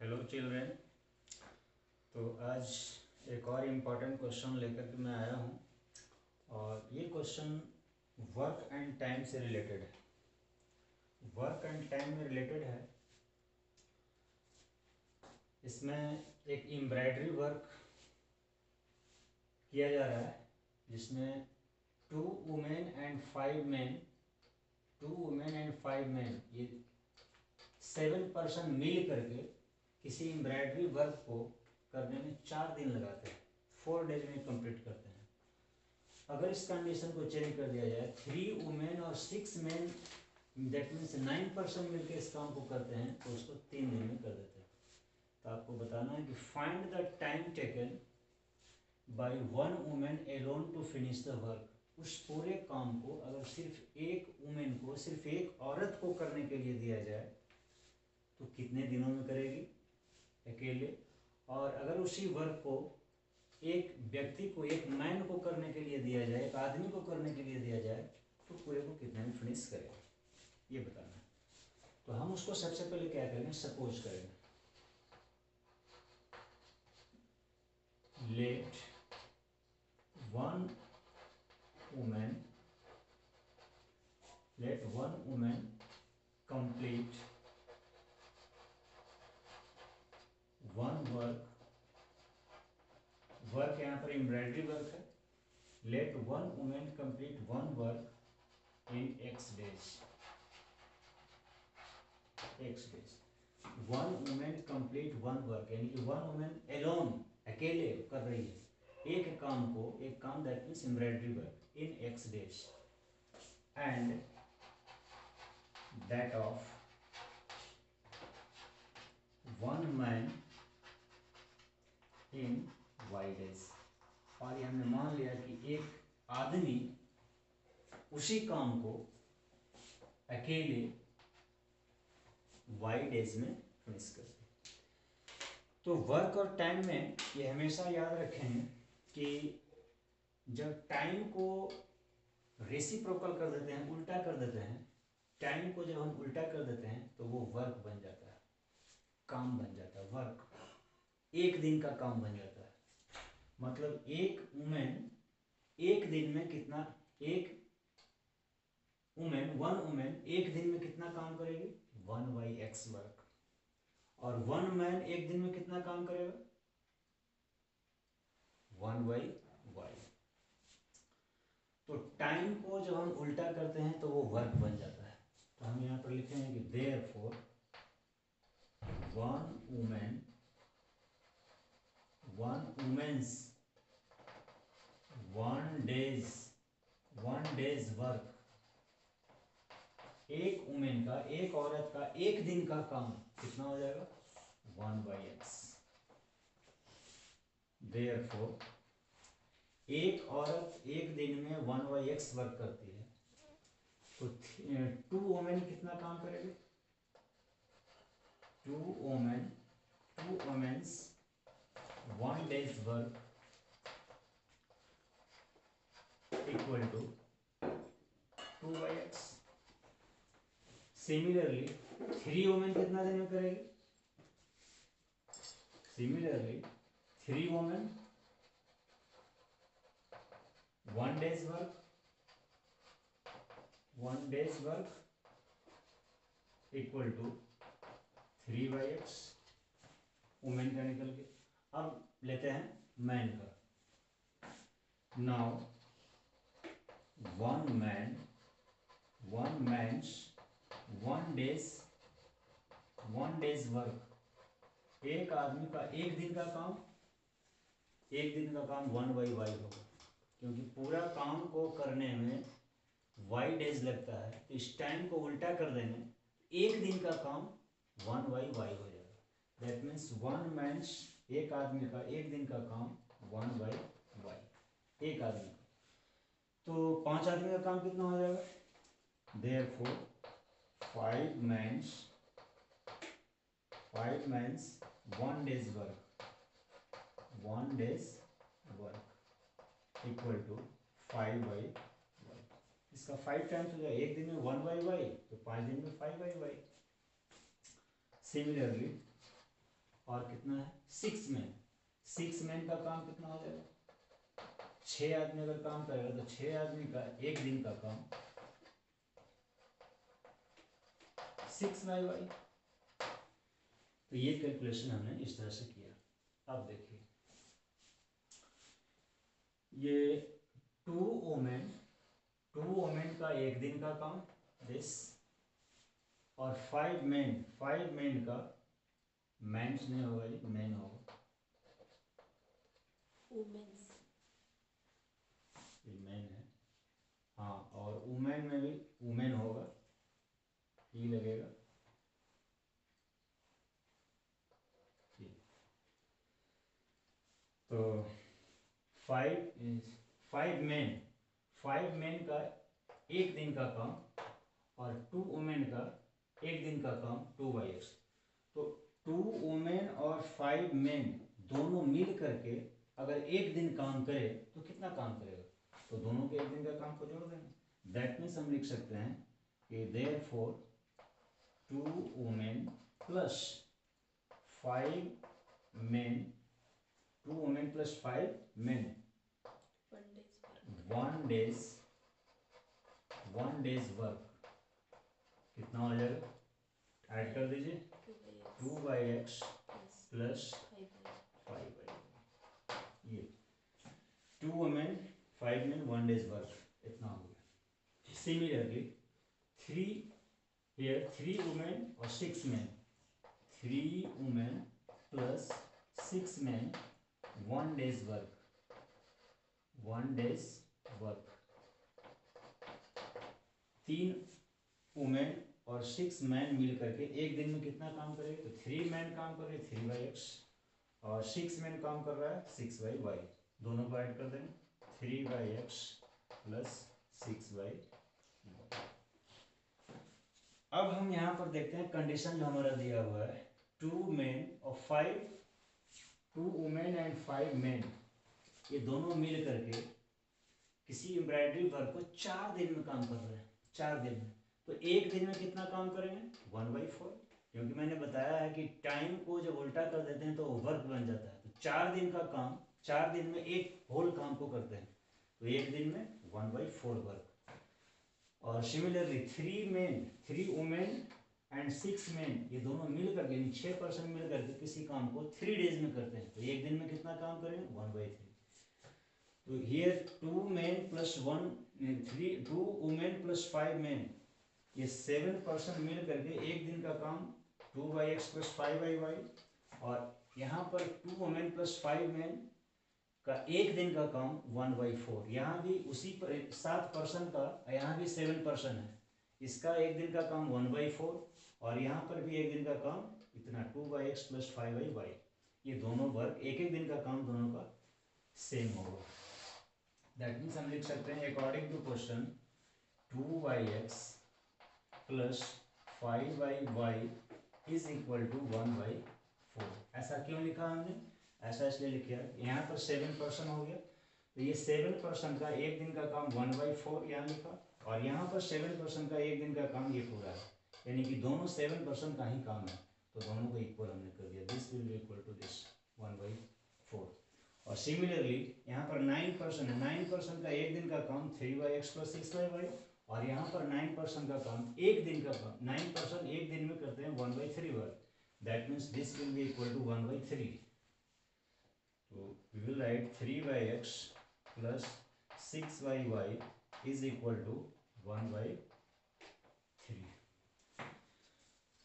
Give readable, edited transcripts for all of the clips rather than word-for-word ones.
Hello children. तो आज एक और इम्पॉर्टेंट क्वेश्चन लेकर के मैं आया हूँ और ये क्वेश्चन वर्क एंड टाइम से रिलेटेड है। वर्क एंड टाइम में रिलेटेड है। इसमें एक एम्ब्रॉयडरी वर्क किया जा रहा है जिसमें 2 women and 5 main, 2 women and 5 main, ये 7 पर्सन मिल करके किसी एम्ब्रॉयडरी वर्क को करने में 4 दिन लगाते हैं, 4 डेज में कंप्लीट करते हैं। अगर इस कंडीशन को चेंज कर दिया जाए, 3 वुमेन और 6 मेन, दैट मीन्स 9 पर्सन मिलकर इस काम को करते हैं, तो उसको 3 दिन में कर देते हैं। तो आपको बताना है कि find the time taken by 1 women alone to finish the work. उस पूरे काम को अगर सिर्फ एक वुमेन को, सिर्फ एक औरत को करने के लिए दिया जाए तो कितने दिनों में करेगी अकेले। और अगर उसी वर्क को एक व्यक्ति को, एक मैन को करने के लिए दिया जाए, एक आदमी को करने के लिए दिया जाए, तो पूरे को कितने में फिनिश करेगा, ये बताना है। तो हम उसको सबसे पहले क्या करेंगे, सपोज करेंगे। लेट 1 वुमेन कंप्लीट 1 वर्क यहाँ पर एम्ब्रॉयडरी वर्क है। Let 1 women complete 1 work in X days। 1 women complete 1 work, यानी कि 1 वुमेन एलोन, अकेले कर रही है एक काम को, एक काम that means embroidery work in X days, and that of 1 man in Y days। और ये हमने मान लिया कि एक आदमी उसी काम को अकेले Y डेज में फिनिश करते हैं। तो वर्क और टाइम में ये हमेशा याद रखें कि जब टाइम को रेसिप्रोकल कर देते हैं, उल्टा कर देते हैं, टाइम को जब हम उल्टा कर देते हैं तो वो वर्क बन जाता है, काम बन जाता है। वर्क एक दिन का काम बन जाता है। मतलब एक वुमेन एक दिन में कितना, एक वुमेन, 1 वुमेन एक दिन में कितना काम करेगी, 1/X वर्क। और 1 मैन एक दिन में कितना काम करेगा, 1/Y। तो टाइम को जब हम उल्टा करते हैं तो वो वर्क बन जाता है। तो हम यहाँ पर लिखेंगे कि देयरफॉर 1 वुमेन्स 1 डेज वर्क, एक वुमेन का, एक औरत का एक दिन का काम कितना हो जाएगा, 1/X। देयरफॉर एक औरत एक दिन में 1/X वर्क करती है, तो 2 वुमेन कितना काम करेगी, 2 womens 1 days work equal to 2/X। Similarly 3 women कितना दिन में करेगी, similarly 3 women 1 days work equal to 3/X। Women का निकल के अब लेते हैं मैन का। नाउ 1 मैन्स 1 डेज वर्क, एक आदमी का एक दिन का काम, 1/Y होगा, क्योंकि पूरा काम को करने में Y डेज लगता है। तो इस टाइम को उल्टा कर देंगे, एक दिन का काम 1/Y हो जाएगा। दैट मीन्स 1 मैन्स, एक आदमी का एक दिन का काम 1/Y, एक आदमी का। तो 5 आदमी का काम कितना हो जाएगा, therefore 5 mans 1 days work equal to 5/Y। इसका 5 टाइम्स हो जाएगा, एक दिन में 1/Y तो 5 दिन में 5/Y। सिमिलरली और कितना है 6 मैन। 6 मैन का काम कितना हो जाएगा, 6 आदमी अगर काम करेगा तो 6 आदमी का एक दिन का काम 6/y। तो ये कैलकुलेशन हमने इस तरह से किया। अब देखिए ये 2 वोमेन का एक दिन का काम दिस, और 5 मैन का, मैन्स नहीं होगा जी, मैन होगा, ये मैन है हाँ, और वुमेन में भी वुमेन होगा, ही लगेगा। तो 5 मैन का एक दिन का काम और 2 वुमेन का एक दिन का काम 2/x। तो 2 वुमेन और 5 मैन दोनों मिल करके अगर एक दिन काम करे तो कितना काम करेगा, तो दोनों के एक दिन का काम को जोड़ देंगे। दैट मीन्स हम लिख सकते हैं कि therefore 2 women plus 5 man, 2 women plus 5 man, 1 days work कितना हो जाएगा, ऐड कर दीजिए 2/x प्लस 5/y। ये 2 वुमेन 5 मैन 1 डेज वर्क इतना हो गया। सिमिलरली 3 वुमेन और 6 man, 3 women plus 6 man 1 days work, 1 days work. 3 women और 6 मैन मिल करके एक दिन में कितना काम करेंगे, तो 3 मैन काम कर रहे हैं 3/x और 6 मैन काम कर रहा है 6/y, दोनों को ऐड कर देंगे 3/x प्लस 6/y। अब हम यहाँ पर देखते हैं कंडीशन जो हमारा दिया हुआ है, 2 वुमेन एंड 5 मैन ये दोनों मिल करके किसी एम्ब्रॉयडरी वर्क को 4 दिन में काम कर रहे हैं, 4 दिन में। तो एक दिन में कितना काम करेंगे 1/4, क्योंकि मैंने बताया है कि टाइम को जब उल्टा कर देते हैं तो वर्क बन जाता है। तो 4 दिन का काम 4 दिन में एक होल काम को करते हैं, तो एक दिन में 1/4 वर्क। और सिमिलरली 3 वुमेन एंड 6 मैन ये दोनों मिल करके 6% मिल करके किसी काम को 3 डेज में करते हैं, तो एक दिन में कितना काम करेंगे 1/3। तो here 2 man plus 2 women plus 5 man ये 7% मिल करके एक दिन का काम 2/x प्लस 5/y, और यहाँ पर 2 वुमेन प्लस 5 मैन का एक दिन का काम 1/4। यहाँ भी उसी पर 7% का, यहाँ भी 7% है, इसका एक दिन का काम 1/4 और यहाँ पर भी एक दिन का काम इतना 2/x प्लस 5/y। ये दोनों वर्क एक एक दिन का काम दोनों का सेम होगा। दैट मीन्स हम लिख सकते हैं according to question 2/x plus 5/y is equal to 1/4। ऐसा क्यों लिखा हमने, ऐसा इसलिए लिखा यहाँ पर 7% हो गया, तो ये 7% का एक दिन का काम 1/4 यहाँ लिखा, और यहाँ पर 7% का एक दिन का काम ये पूरा है, यानी कि दोनों 7% का ही काम है, तो दोनों को इक्वल हमने कर दिया। This will be equal to this 1/4। और सिमिलरली यहाँ पर 9% है, 9% का एक दिन का काम 3/x प्लस 6/y, और यहाँ पर 9% का काम एक दिन का काम 9% एक दिन में करते हैं 1/3 work. That means this will be equal to 1/3। तो we will write 3/x plus 6/y is equal to 1/3।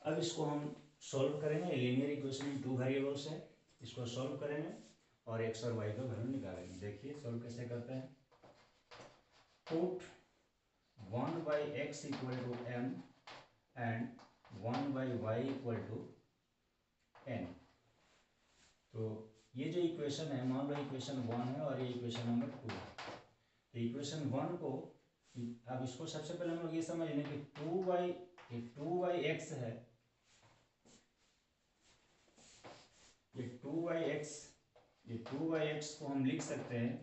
अब इसको हम सॉल्व करेंगे, लीनियर इक्वेशन इन 2 वेरिएबल्स है, इसको सॉल्व करेंगे और x और y का वैल्यू निकालेंगे। देखिए सॉल्व कैसे करते हैं। Put 1/x equal to m and 1/y equal to n। तो ये जो इक्वेशन है, मान लो इक्वेशन 1 है और ये इक्वेशन नंबर 2 है। तो इक्वेशन 1 को, अब इसको सबसे पहले हम लोग ये समझ लें कि 2/x है, ये 2/x को हम लिख सकते हैं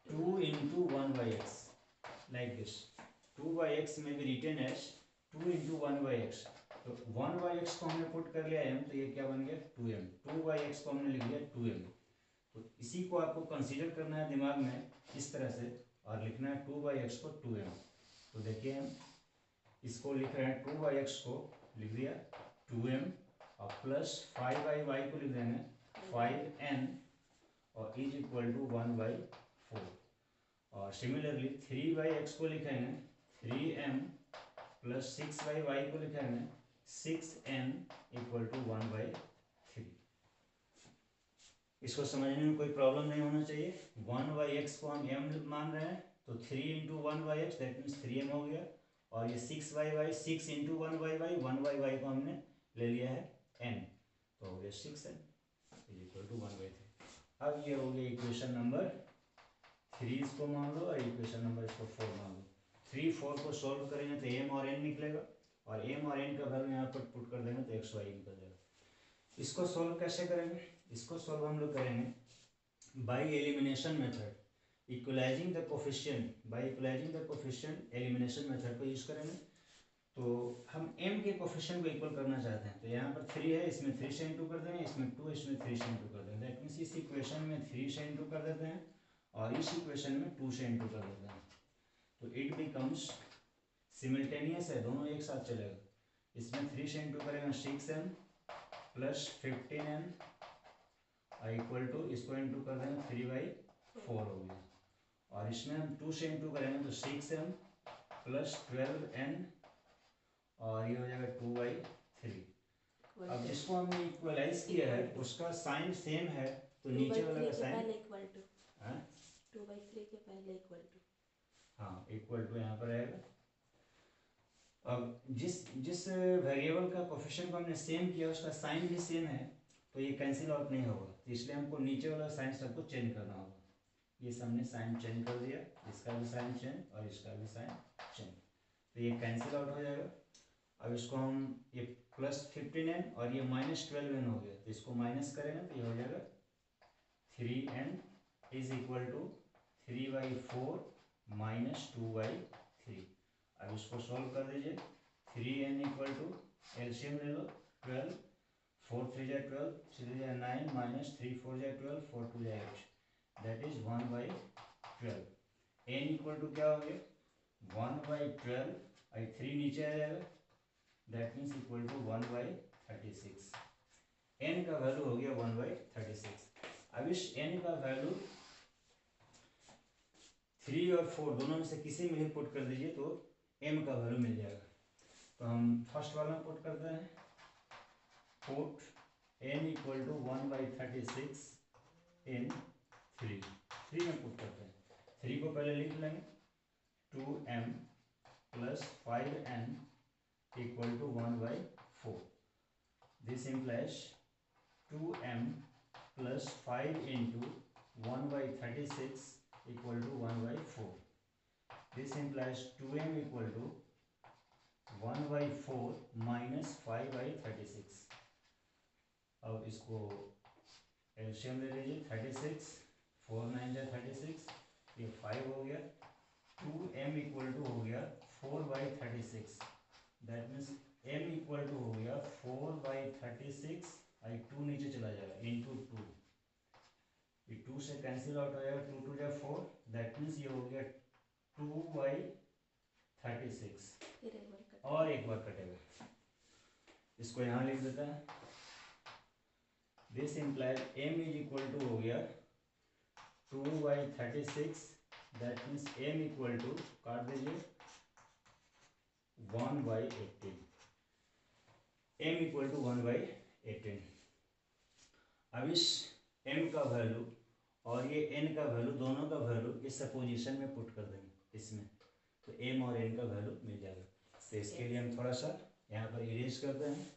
2 into 1/x like this. 2/x में भी रिटेन एज 2 into 1/x, तो तो 1/x को हमने पुट कर लिया m, तो ये क्या बन गया 2m। 2/x को हमने लिख दिया 2m। तो इसी को आपको कंसीडर करना है दिमाग में इस तरह से और लिखना है 2/x को 2m। तो देखिए हम इसको लिख रहे हैं 2/x को लिख दिया 2m और प्लस 5/y को लिख देंगे 5n और इज इक्वल टू 1/4। और सिमिलरली 3/x को लिखेंगे 3m प्लस 6/y को लिखेंगे 6n इक्वल टू 1/3। इसको समझने में कोई प्रॉब्लम नहीं होना चाहिए। 1/x को हम m मान रहे हैं, तो 3 into 1/x that means 3m हो गया। और ये 6/y 6 इंटू 1/y को हमने ले लिया है n, तो हो गया 6n इज इक्वल टू 1/3। अब ये हो गया इक्वेशन नंबर 3 इसको मान लो और इक्वेशन नंबर इसको 4 मान लो। 3 4 को सॉल्व करेंगे तो m और n निकलेगा और m और n का वैल्यू यहाँ पर पुट कर देंगे तो xy निकल जाएगा। इसको सॉल्व कैसे करेंगे? इसको सॉल्व हम लोग करेंगे by elimination method, equalizing the coefficient. By equalizing the coefficient elimination method को यूज करेंगे। तो हम m के कोफिशिएंट को इक्वल करना चाहते हैं, तो यहाँ पर 3 है, इसमें 3 से इंटू कर देंगे, इसमें 2, इसमें 3 से इंटू कर देंगे। दैट मीन्स इस इक्वेशन में 3 से इंटू कर देते हैं और इस इक्वेशन में 2 से इंटू कर देते हैं। तो इट बिकम्स सिमिल्टेनियस है, दोनों एक साथ चलेगा। इसमें 3 से इंटू करेंगे 6m plus 15n equal to इसको इंटू कर देंगे 3/4 हो गया। और इसमें हम 2 से इंटू करेंगे तो 6m प्लस 12n और ये हो जाएगा 2/3। अब जिसको हमने इक्वलाइज किया है उसका साइन सेम है, तो नीचे वाला का साइन इक्वल टू 2/3 के पहले इक्वल टू, हाँ इक्वल टू यहाँ पर आएगा। अब जिस वेरिएबल का कोफिशिएंट को हमने सेम किया उसका साइन भी सेम है, तो ये कैंसिल आउट नहीं होगा, तो इसलिए हमको नीचे वाला साइन सबको चेंज करना होगा। ये हमने साइन चेंज कर दिया, इसका भी साइन चेंज और इसका भी साइन चेंज, तो ये कैंसिल आउट हो जाएगा। अब इसको हम ये प्लस 15n और ये माइनस 12n हो गया, तो इसको माइनस करेंगे तो ये हो जाएगा 3n is equal to 3/4 minus 2/3। अब इसको सॉल्व कर दीजिए। 3n इक्वल टू एलसीएम ले लो 12, 4 3 जा 12, 3 जा 9 माइनस 3 4 जा 12, 4 2 जा 8, that is 1/12। n equal to क्या हो गया 1/12, 3 नीचे आ जाएगा, that means equal to 1/36। n का वैल्यू हो गया 1/36। अब इस n का वैल्यू 3 और 4 दोनों में से किसी में ही पुट कर दीजिए तो m का वैल्यू मिल जाएगा। तो हम फर्स्ट वाला पुट करते हैं, पुट n इक्वल टू 1/36 इन 3 में पुट करते हैं। 3 को पहले लिख लेंगे 2m plus 5n equal to 1/4। This implies 2m plus 5 into 1/36 equal to 1/4. This implies 2m equal to 1/4 minus 5/36। अब इसको एलसीएम ले लीजिए 36, 4 9 जा 36, ये 5 हो गया। 2m इक्वल टू हो गया 4/36, that means m equal to हो गया 4/36, 2 नीचे चला जाएगा इंटू 2, ये 2 से कैंसिल आउट हो जाएगा, 2 2 जा 4, दैट मीन्स ये हो गया 2/36 और एक बार कटेगा। इसको यहाँ लिख देता है। This implies m is equal to हो गया 2/36, that means m equal to काट दीजिए 1/18, m इक्वल टू 1/18। अब इस m का वैल्यू और ये n का वैल्यू, दोनों का वैल्यू इस पोजीशन में पुट कर देंगे इसमें, तो m और n का वैल्यू मिल जाएगा। तो इसके लिए हम थोड़ा सा यहाँ पर इरेज करते हैं।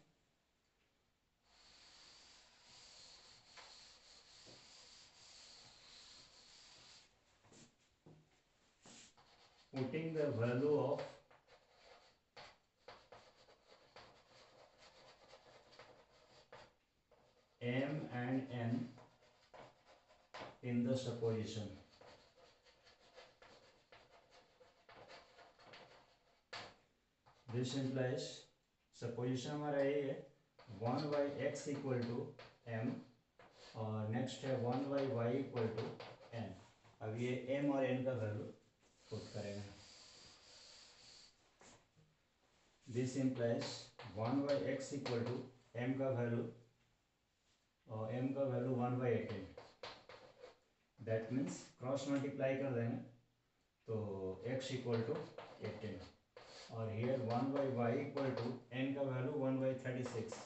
Putting the value of m and n in the supposition, this implies supposition हमारा ये है 1/x इक्वल टू m और नेक्स्ट है 1/y इक्वल टू n। अब ये m और n का वैल्यू पुट करेंगे। This implies 1/x equal to m का वैल्यू और m का value 1/18। That means cross multiply कर देंगे तो x इक्वल टू 18 और here 1/y equal to n का value 1/36।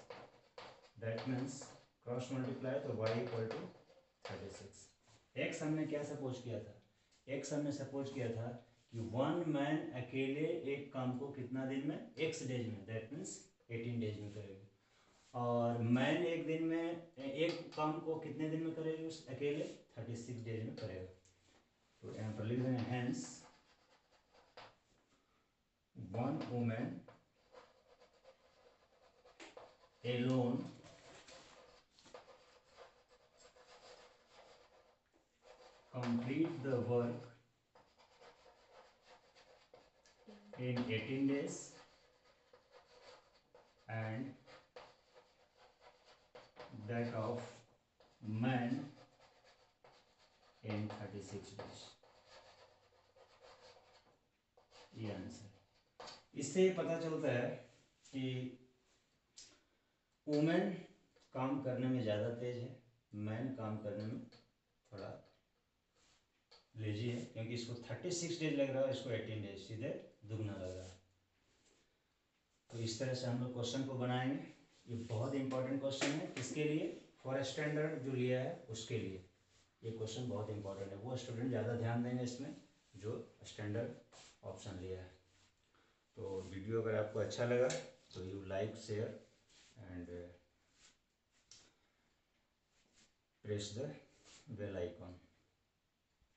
That means cross multiply तो y इक्वल टू 36। x हमने क्या सपोज किया था? x हमने सपोज किया था कि वन मैन अकेले एक काम को कितना दिन में? x डेज में, दैट मीन्स 18 डेज में करेगी। और मैन एक दिन में एक काम को कितने दिन में करेगी? उस अकेले 36 डेज में करेगा। तो यहाँ पर लिख देंगे hence one women alone complete the work in 18 days and that of man in 36 days। ये आंसर। इससे ये पता चलता है कि वुमेन काम करने में ज़्यादा तेज है, मैन काम करने में थोड़ा लेजी है, क्योंकि इसको 36 डेज लग रहा है, इसको 18 डेज, सीधे दुगना लग रहा है। तो इस तरह से हम लोग क्वेश्चन को बनाएंगे। ये बहुत इंपॉर्टेंट क्वेश्चन है। किसके लिए? फॉर स्टैंडर्ड जो लिया है उसके लिए ये क्वेश्चन बहुत इंपॉर्टेंट है। वो स्टूडेंट ज़्यादा ध्यान देंगे इसमें जो स्टैंडर्ड ऑप्शन लिया है। तो वीडियो अगर आपको अच्छा लगा तो you like, share and press the bell icon।